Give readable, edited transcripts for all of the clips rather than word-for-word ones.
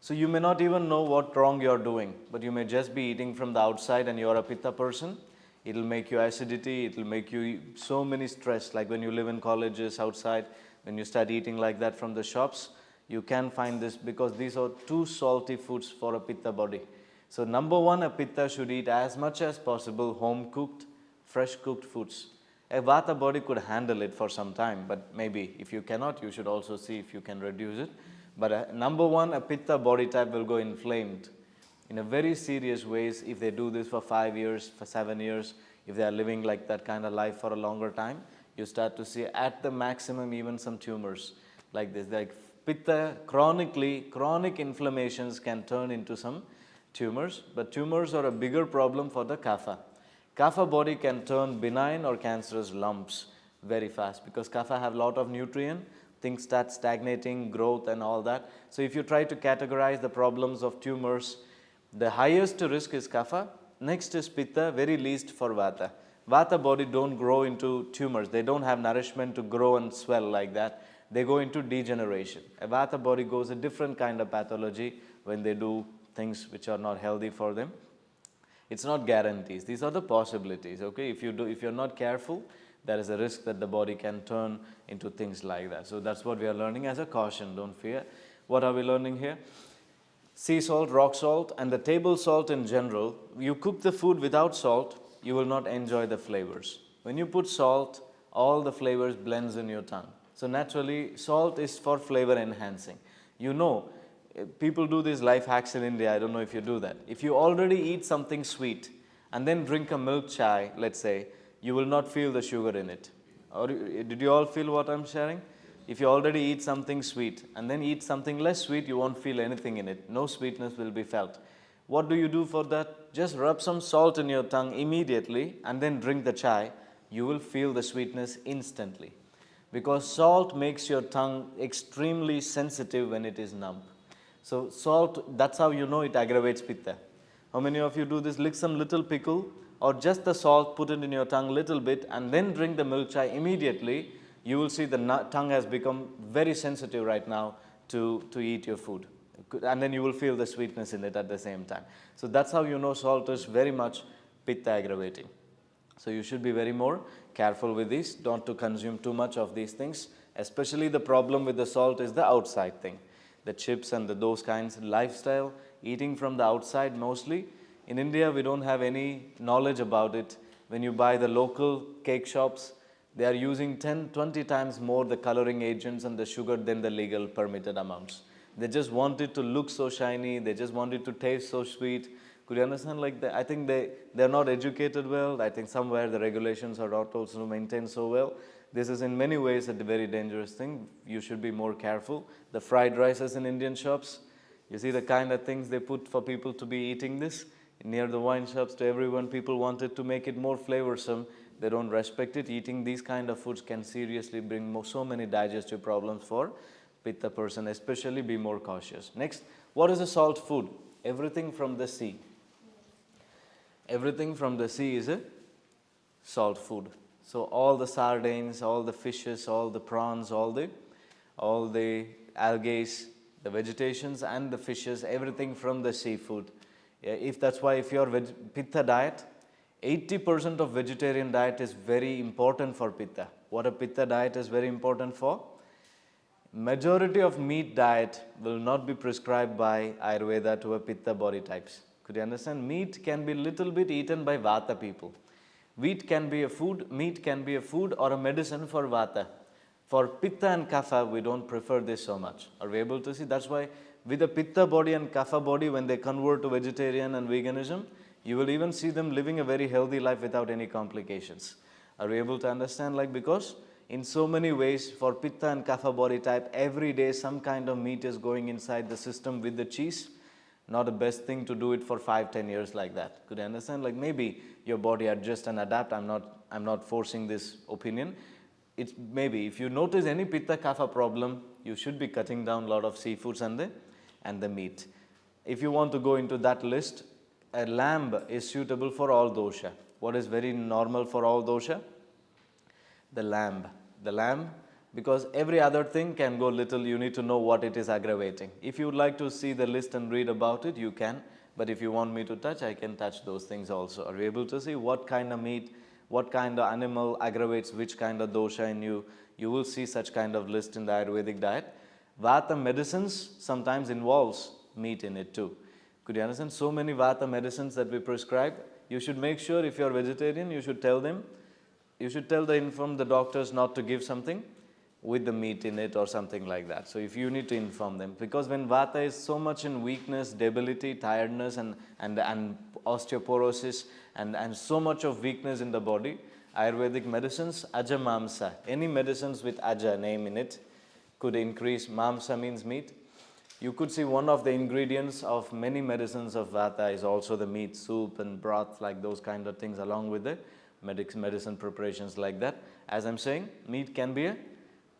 So you may not even know what wrong you're doing, but you may just be eating from the outside and you're a Pitta person. It'll make you acidity, it'll make you so many stress, like when you live in colleges outside, when you start eating like that from the shops, you can find this because these are too salty foods for a Pitta body. So number one, a Pitta should eat as much as possible home cooked, fresh cooked foods. A Vata body could handle it for some time, but maybe if you cannot, you should also see if you can reduce it. But number one, a Pitta body type will go inflamed in a very serious ways if they do this for 5 years, for 7 years, if they are living like that kind of life for a longer time, you start to see at the maximum even some tumors like this. Like Pitta, chronic inflammations can turn into some tumors, but tumors are a bigger problem for the Kapha. Kapha body can turn benign or cancerous lumps very fast because Kapha have a lot of nutrient, things start stagnating, growth and all that. So if you try to categorize the problems of tumors, the highest risk is Kapha, next is Pitta, very least for Vata. Vata body don't grow into tumors, they don't have nourishment to grow and swell like that, they go into degeneration. A Vata body goes a different kind of pathology when they do things which are not healthy for them. It's not guarantees, these are the possibilities, okay? If you're not careful, there is a risk that the body can turn into things like that. So that's what we are learning as a caution, don't fear. What are we learning here? Sea salt, rock salt and the table salt in general, you cook the food without salt, you will not enjoy the flavors. When you put salt, all the flavors blends in your tongue. So naturally, salt is for flavor enhancing. You know, people do these life hacks in India, I don't know if you do that. If you already eat something sweet and then drink a milk chai, let's say, you will not feel the sugar in it. Or did you all feel what I'm sharing? If you already eat something sweet and then eat something less sweet, you won't feel anything in it. No sweetness will be felt. What do you do for that? Just rub some salt in your tongue immediately and then drink the chai. You will feel the sweetness instantly. Because salt makes your tongue extremely sensitive when it is numb. So salt, that's how you know it aggravates Pitta. How many of you do this? Lick some little pickle or just the salt, put it in your tongue little bit and then drink the milk chai immediately. You will see the tongue has become very sensitive right now to eat your food. And then you will feel the sweetness in it at the same time. So that's how you know salt is very much Pitta aggravating. So you should be very more careful with this, not to consume too much of these things. Especially the problem with the salt is the outside thing. The chips and those kinds of lifestyle, eating from the outside mostly. In India, we don't have any knowledge about it. When you buy the local cake shops, they are using 10, 20 times more the coloring agents and the sugar than the legal permitted amounts. They just want it to look so shiny, they just want it to taste so sweet. Could you understand like that? I think they're not educated well. I think somewhere the regulations are not also maintained so well. This is in many ways a very dangerous thing. You should be more careful. The fried rices in Indian shops, you see the kind of things they put for people to be eating this. Near the wine shops to everyone, people wanted to make it more flavorsome. They don't respect it. Eating these kind of foods can seriously bring so many digestive problems for Pitta person, especially be more cautious. Next, what is a salt food? Everything from the sea. Everything from the sea is a salt food. So all the sardines, all the fishes, all the prawns, all the algae, the vegetations and the fishes, everything from the seafood. If that's why if your Pitta diet, 80% of vegetarian diet is very important for Pitta. What a Pitta diet is very important for? Majority of meat diet will not be prescribed by Ayurveda to a Pitta body types. Could you understand? Meat can be little bit eaten by Vata people. Wheat can be a food, meat can be a food or a medicine for Vata. For Pitta and Kapha, we don't prefer this so much. Are we able to see? That's why with a Pitta body and Kapha body, when they convert to vegetarian and veganism, you will even see them living a very healthy life without any complications. Are we able to understand? Like because in so many ways for Pitta and Kapha body type, every day some kind of meat is going inside the system with the cheese. Not the best thing to do it for 5-10 years like that. Could you understand? Like maybe your body adjust and adapt. I'm not forcing this opinion. It's maybe if you notice any Pitta Kapha problem, you should be cutting down a lot of seafoods and the meat. If you want to go into that list, a lamb is suitable for all dosha. What is very normal for all dosha? The lamb. The lamb because every other thing can go little, you need to know what it is aggravating. If you would like to see the list and read about it, you can, but if you want me to touch, I can touch those things also. Are you able to see what kind of meat, what kind of animal aggravates which kind of dosha in you? You will see such kind of list in the Ayurvedic diet. Vata medicines sometimes involves meat in it too. Could you understand? So many Vata medicines that we prescribe, you should make sure if you are vegetarian, you should tell them, you should inform the doctors not to give something with the meat in it or something like that. So if you need to inform them, because when Vata is so much in weakness, debility, tiredness and osteoporosis and so much of weakness in the body, Ayurvedic medicines, Aja Mamsa, any medicines with Aja name in it could increase. Mamsa means meat. You could see one of the ingredients of many medicines of Vata is also the meat, soup and broth, like those kind of things, along with the medicine preparations like that. As I'm saying, meat can be a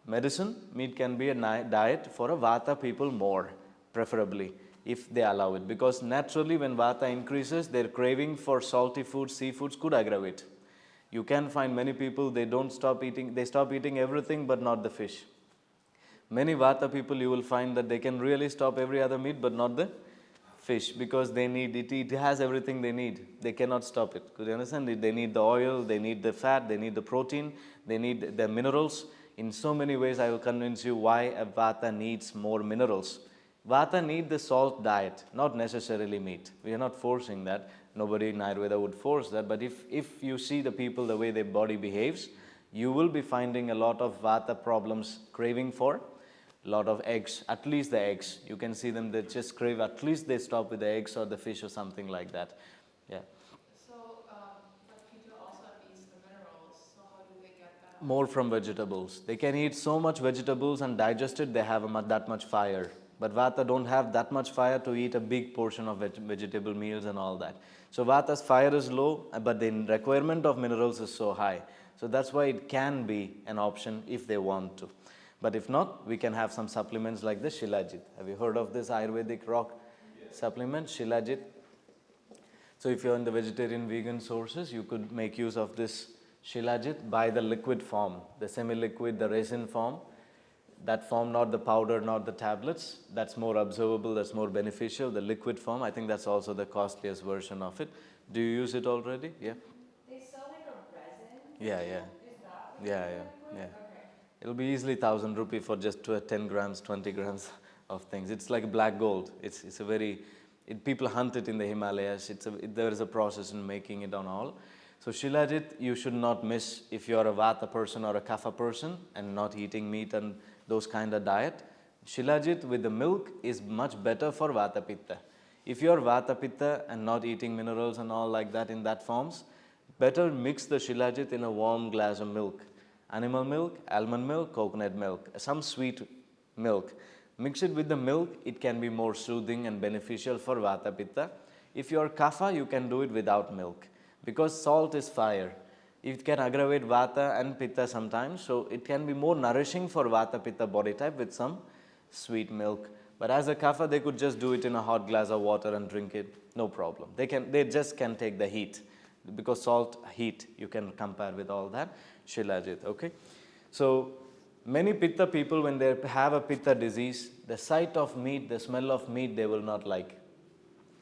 medicine, meat can be a diet for a Vata people more, preferably, if they allow it. Because naturally when Vata increases, their craving for salty foods, seafoods could aggravate. You can find many people, they stop eating everything but not the fish. Many Vata people, you will find that they can really stop every other meat but not the fish, because they need it. It has everything they need. They cannot stop it. Could you understand? They need the oil, they need the fat, they need the protein, they need the minerals. In so many ways, I will convince you why a Vata needs more minerals. Vata need the salt diet, not necessarily meat. We are not forcing that. Nobody in Ayurveda would force that. But if you see the people, the way their body behaves, you will be finding a lot of Vata problems, craving for a lot of eggs, at least the eggs. You can see them, they just crave, at least they stop with the eggs or the fish or something like that. Yeah. So, but Pitta also needs the minerals, so how do they get that? More from vegetables. They can eat so much vegetables and digest it, they have that much fire. But Vata don't have that much fire to eat a big portion of vegetable meals and all that. So Vata's fire is low, but the requirement of minerals is so high. So that's why it can be an option if they want to. But if not, we can have some supplements like the Shilajit. Have you heard of this Ayurvedic rock supplement, Shilajit? So if you're in the vegetarian vegan sources, you could make use of this Shilajit by the liquid form, the semi-liquid, the resin form. That form, not the powder, not the tablets. That's more observable, that's more beneficial. The liquid form, I think that's also the costliest version of it. Do you use it already? Yeah? They sell like a resin? Yeah. Is that what Yeah. Okay. It'll be easily 1,000 rupee for just 10 grams, 20 grams of things. It's like black gold. It's a very, people hunt it in the Himalayas. There is a process in making it on all. So Shilajit, you should not miss if you're a Vata person or a Kapha person and not eating meat and those kind of diet. Shilajit with the milk is much better for Vata Pitta. If you're Vata Pitta and not eating minerals and all like that in that forms, better mix the Shilajit in a warm glass of milk. Animal milk, almond milk, coconut milk, some sweet milk. Mix it with the milk, it can be more soothing and beneficial for Vata Pitta. If you are Kapha, you can do it without milk, because salt is fire. It can aggravate Vata and Pitta sometimes, so it can be more nourishing for Vata Pitta body type with some sweet milk. But as a Kapha, they could just do it in a hot glass of water and drink it, no problem. They just can take the heat, because salt, heat, you can compare with all that. Shilajit, okay? So many Pitta people, when they have a Pitta disease, the sight of meat, the smell of meat, they will not like.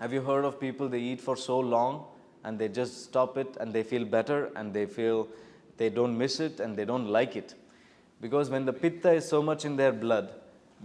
Have you heard of people, they eat for so long and they just stop it and they feel better and they feel they don't miss it and they don't like it? Because when the Pitta is so much in their blood,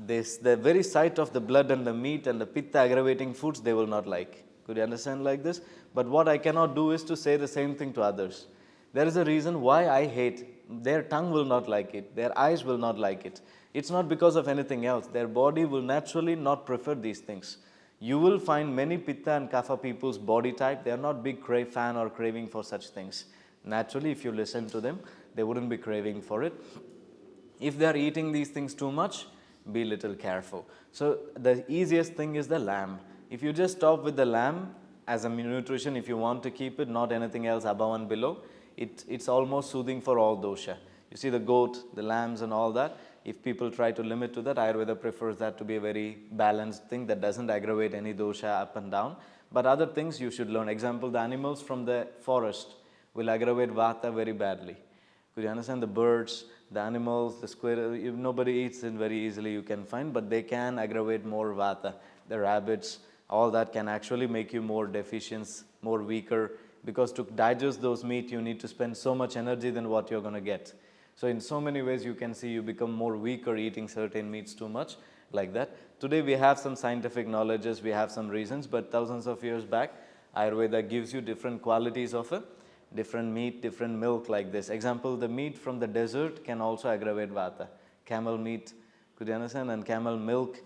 the very sight of the blood and the meat and the Pitta aggravating foods, they will not like. Could you understand like this? But what I cannot do is to say the same thing to others. There is a reason why I hate. Their tongue will not like it. Their eyes will not like it. It's not because of anything else. Their body will naturally not prefer these things. You will find many Pitta and Kapha people's body type, they are not big fan or craving for such things. Naturally, if you listen to them, they wouldn't be craving for it. If they are eating these things too much, be little careful. So the easiest thing is the lamb. If you just stop with the lamb as a nutrition, if you want to keep it, not anything else above and below, it's almost soothing for all dosha. You see the goat, the lambs and all that, if people try to limit to that, Ayurveda prefers that to be a very balanced thing that doesn't aggravate any dosha up and down. But other things you should learn. Example, the animals from the forest will aggravate Vata very badly. Could you understand? The birds, the animals, the squirrel, if nobody eats it very easily, you can find, but they can aggravate more vata. The rabbits, all that can actually make you more deficient, more weaker, because to digest those meat, you need to spend so much energy than what you're going to get. So in so many ways, you can see you become more weaker eating certain meats too much, like that. Today, we have some scientific knowledges, we have some reasons, but thousands of years back, Ayurveda gives you different qualities of a different meat, different milk like this. Example, the meat from the desert can also aggravate vata. Camel meat, could you understand? And camel milk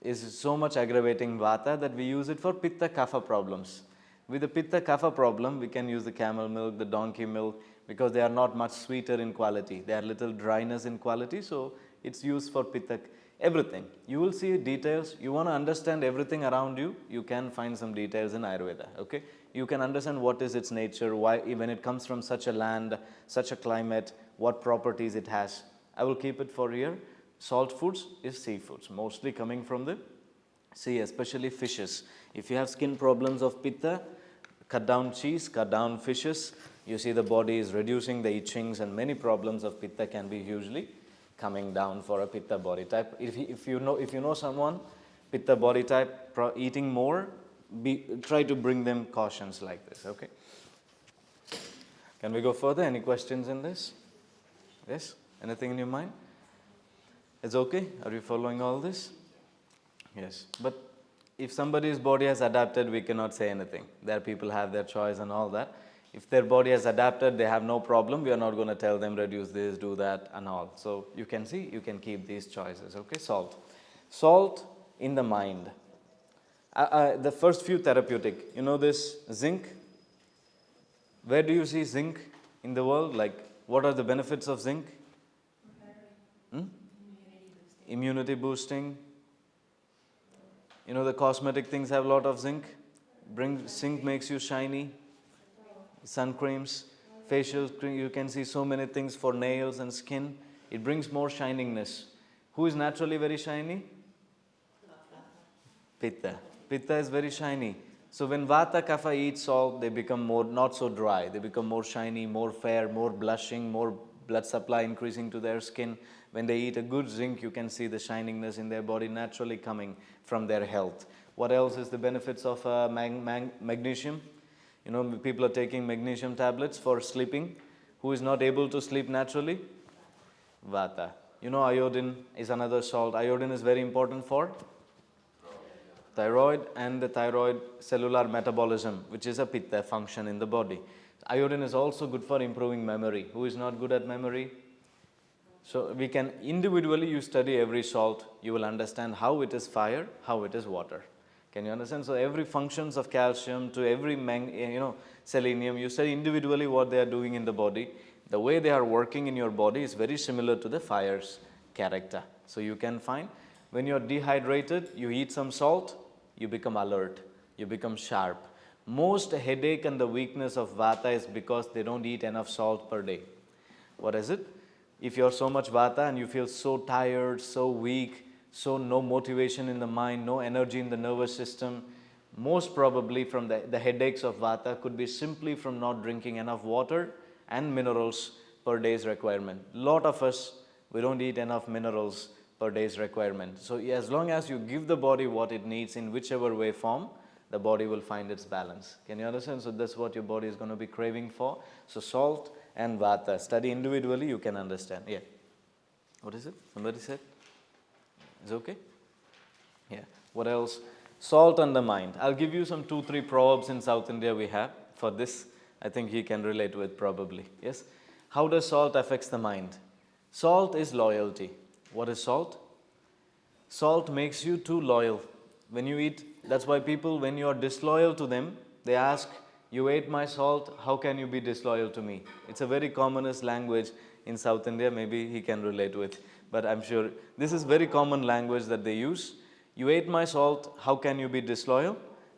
is so much aggravating vata that we use it for Pitta Kapha problems. With the Pitta Kapha problem, we can use the camel milk, the donkey milk, because they are not much sweeter in quality. They are little dryness in quality, so it's used for Pitta, everything. You will see details. You want to understand everything around you, you can find some details in Ayurveda, okay? You can understand what is its nature, why when it comes from such a land, such a climate, what properties it has. I will keep it for here. Salt foods is seafoods, mostly coming from the sea, especially fishes. If you have skin problems of Pitta, cut down cheese, cut down fishes. You see the body is reducing the itchings, and many problems of Pitta can be hugely coming down for a Pitta body type. If you know someone, Pitta body type, eating more, try to bring them cautions like this, okay? Can we go further? Any questions in this? Yes? Anything in your mind? It's okay? Are you following all this? Yes. But if somebody's body has adapted, we cannot say anything. There people have their choice and all that. If their body has adapted, they have no problem. We are not going to tell them reduce this, do that and all. So you can see, you can keep these choices, okay? Salt. Salt in the mind. The first few therapeutic, you know this zinc? Where do you see zinc in the world? Like, what are the benefits of zinc? Immunity boosting. You know, the cosmetic things have a lot of zinc. Zinc makes you shiny. Sun creams, facial cream, you can see so many things for nails and skin. It brings more shiningness. Who is naturally very shiny? Pitta. Pitta is very shiny. So when Vata Kapha eats salt, they become more, not so dry. They become more shiny, more fair, more blushing, more blood supply increasing to their skin. When they eat a good zinc, you can see the shiningness in their body naturally coming from their health. What else is the benefits of magnesium? You know, people are taking magnesium tablets for sleeping. Who is not able to sleep naturally? Vata. You know, iodine is another salt. Iodine is very important for thyroid and the thyroid cellular metabolism, which is a Pitta function in the body. Iodine is also good for improving memory. Who is not good at memory? So we can individually, you study every salt, you will understand how it is fire, how it is water. Can you understand? So every functions of calcium to every selenium, you study individually what they are doing in the body. The way they are working in your body is very similar to the fire's character. So you can find when you are dehydrated, you eat some salt, you become alert, you become sharp. Most headache and the weakness of Vata is because they don't eat enough salt per day. What is it? If you're so much Vata and you feel so tired, so weak, so no motivation in the mind, no energy in the nervous system, most probably from the headaches of Vata could be simply from not drinking enough water and minerals per day's requirement. Lot of us, we don't eat enough minerals per day's requirement. So as long as you give the body what it needs in whichever way form, the body will find its balance. Can you understand? So that's what your body is going to be craving for. So salt and Vata, study individually, you can understand. Yeah. What is it? Somebody said? Is it okay? Yeah. What else? Salt and the mind. I'll give you some 2-3 proverbs in South India we have for this. I think he can relate with probably. Yes. How does salt affects the mind? Salt is loyalty. What is salt? Salt makes you too loyal. When you eat, that's why people, when you are disloyal to them, they ask, you ate my salt, how can you be disloyal to me? It's a very commonest language in South India, maybe he can relate with. But I'm sure this is very common language that they use. You ate my salt, how can you be disloyal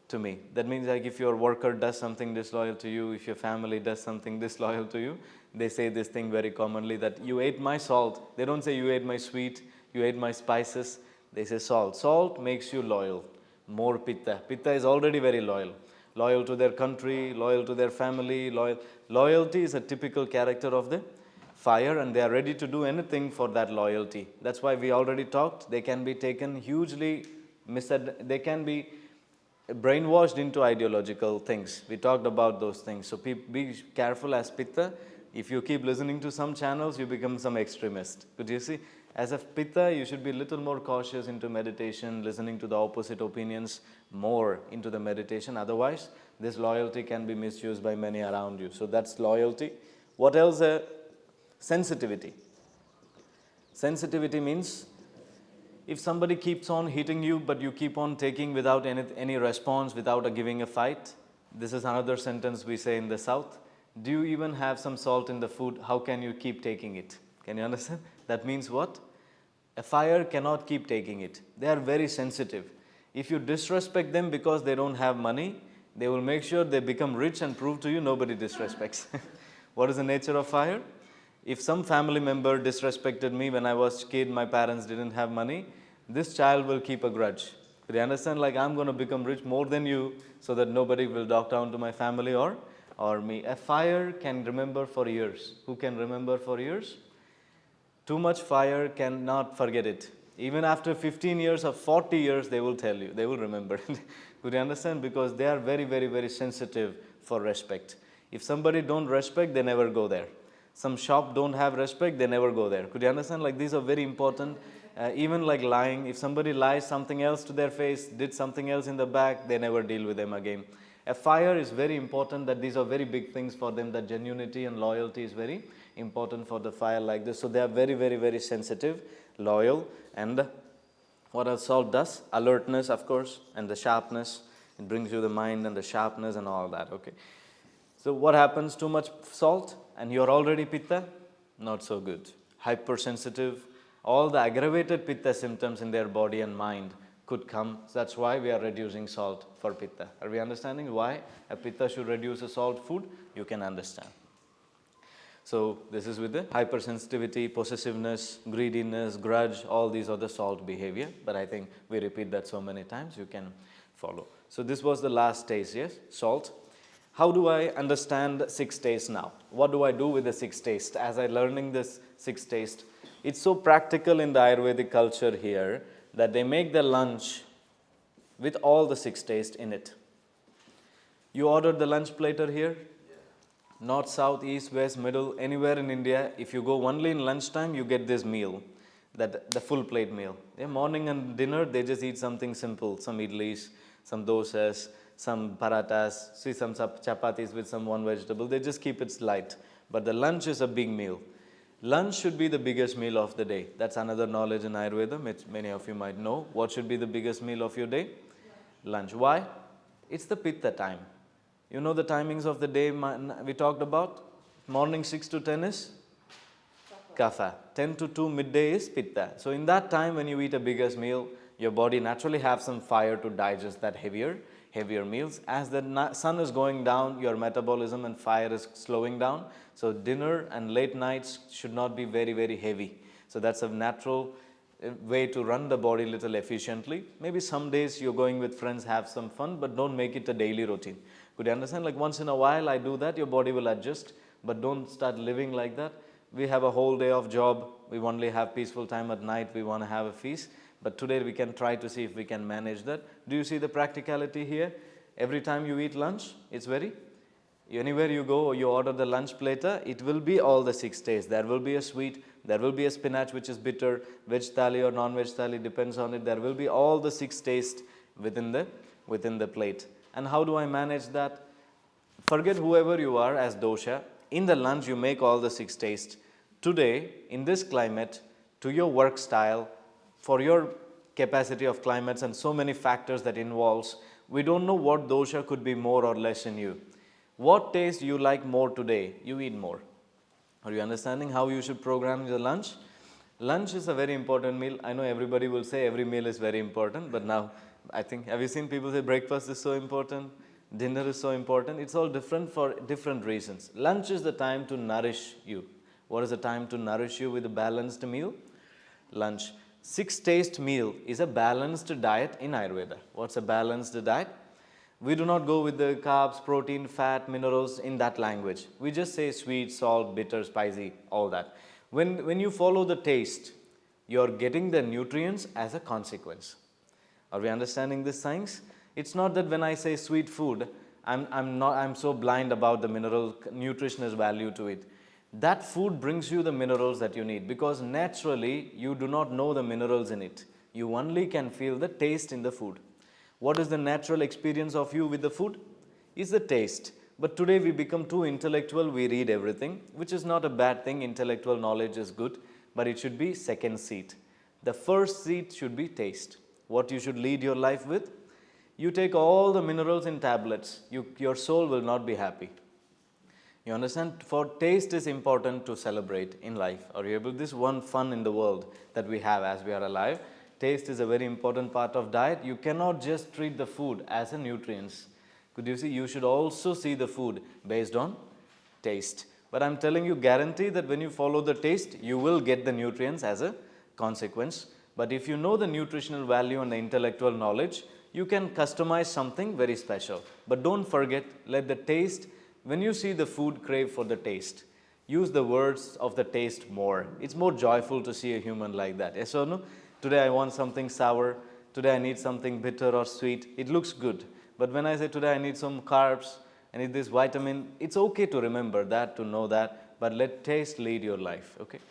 to me? That means like if your worker does something disloyal to you, if your family does something disloyal to you, they say this thing very commonly that you ate my salt. They don't say you ate my sweet, you ate my spices. They say salt. Salt makes you loyal. More Pitta. Pitta is already very loyal. Loyal to their country, loyal to their family. Loyalty is a typical character of the fire, and they are ready to do anything for that loyalty. That's why we already talked, they can be taken hugely, they can be brainwashed into ideological things. We talked about those things. So be careful as Pitta. If you keep listening to some channels, you become some extremist. But you see, as a Pitta, you should be a little more cautious into meditation, listening to the opposite opinions more into the meditation. Otherwise, this loyalty can be misused by many around you. So that's loyalty. What else? Sensitivity. Sensitivity means if somebody keeps on hitting you, but you keep on taking without any response, without giving a fight. This is another sentence we say in the South. Do you even have some salt in the food? How can you keep taking it? Can you understand? That means what? A fire cannot keep taking it. They are very sensitive. If you disrespect them because they don't have money, they will make sure they become rich and prove to you nobody disrespects. What is the nature of fire? If some family member disrespected me when I was a kid, my parents didn't have money, this child will keep a grudge. Do you understand? Like, I'm going to become rich more than you so that nobody will talk down to my family or me. A fire can remember for years. Who can remember for years? Too much fire cannot forget it. Even after 15 years or 40 years, they will tell you, they will remember. Could you understand? Because they are very, very, very sensitive for respect. If somebody don't respect, they never go there. Some shop don't have respect, they never go there. Could you understand? Like, these are very important. Even like lying, if somebody lies something else to their face, did something else in the back, they never deal with them again. A fire is very important, that these are very big things for them, that genuinity and loyalty is very important for the fire like this. So they are very, very, very sensitive, loyal, and what else salt does? Alertness, of course, and the sharpness. It brings you the mind and the sharpness and all that, okay. So what happens? Too much salt and you're already Pitta? Not so good. Hypersensitive, all the aggravated Pitta symptoms in their body and mind could come. That's why we are reducing salt for Pitta. Are we understanding why a Pitta should reduce a salt food? You can understand. So this is with the hypersensitivity, possessiveness, greediness, grudge, all these are the salt behavior. But I think we repeat that so many times, you can follow. So this was the last taste, yes, salt. How do I understand 6 tastes now? What do I do with the 6 tastes? As I learning this 6 taste, it's so practical in the Ayurvedic culture here that they make the lunch with all the 6 tastes in it. You ordered the lunch platter here? North, south, east, west, middle, anywhere in India, if you go only in lunchtime, you get this meal, the full plate meal. Yeah, morning and dinner, they just eat something simple, some idlis, some dosas, some paratas, see some chapatis with some one vegetable. They just keep it light. But the lunch is a big meal. Lunch should be the biggest meal of the day. That's another knowledge in Ayurveda, which many of you might know. What should be the biggest meal of your day? Lunch. Why? It's the Pitta time. You know the timings of the day we talked about? Morning 6 to 10 is Kapha. 10 to 2 midday is Pitta. So in that time when you eat a biggest meal, your body naturally have some fire to digest that heavier meals. As the sun is going down, your metabolism and fire is slowing down. So dinner and late nights should not be very, very heavy. So that's a natural way to run the body a little efficiently. Maybe some days you're going with friends, have some fun, but don't make it a daily routine. Could you understand? Like once in a while I do that, your body will adjust, but don't start living like that. We have a whole day of job. We only have peaceful time at night. We want to have a feast. But today we can try to see if we can manage that. Do you see the practicality here? Every time you eat lunch, it's very, anywhere you go, you order the lunch platter, it will be all the 6 tastes. There will be a sweet, there will be a spinach which is bitter, veg thali or non-veg thali, depends on it. There will be all the 6 tastes within the plate. And how do I manage that? Forget whoever you are as dosha. In the lunch, you make all the 6 tastes. Today, in this climate, to your work style, for your capacity of climates and so many factors that involves, we don't know what dosha could be more or less in you. What taste you like more today, you eat more. Are you understanding how you should program your lunch? Lunch is a very important meal. I know everybody will say every meal is very important, but now I think, have you seen people say breakfast is so important, dinner is so important? It's all different for different reasons. Lunch is the time to nourish you. What is the time to nourish you with a balanced meal? Lunch. 6 taste meal is a balanced diet in Ayurveda. What's a balanced diet? We do not go with the carbs, protein, fat, minerals in that language. We just say sweet, salt, bitter, spicy, all that. When you follow the taste, you're getting the nutrients as a consequence. Are we understanding this science? It's not that when I say sweet food, I'm so blind about the mineral nutritionist value to it. That food brings you the minerals that you need because naturally you do not know the minerals in it. You only can feel the taste in the food. What is the natural experience of you with the food? Is the taste. But today we become too intellectual, we read everything, which is not a bad thing. Intellectual knowledge is good, but it should be second seat. The first seat should be taste. What you should lead your life with? You take all the minerals in tablets, your soul will not be happy. You understand? For taste is important to celebrate in life. Are you able? This one fun in the world that we have as we are alive. Taste is a very important part of diet. You cannot just treat the food as a nutrients. Could you see? You should also see the food based on taste. But I'm telling you, guarantee that when you follow the taste, you will get the nutrients as a consequence. But if you know the nutritional value and the intellectual knowledge, you can customize something very special. But don't forget, let the taste, when you see the food, crave for the taste. Use the words of the taste more. It's more joyful to see a human like that. Yes or no? Today I want something sour. Today I need something bitter or sweet. It looks good. But when I say today I need some carbs, I need this vitamin, it's okay to remember that, to know that. But let taste lead your life. Okay?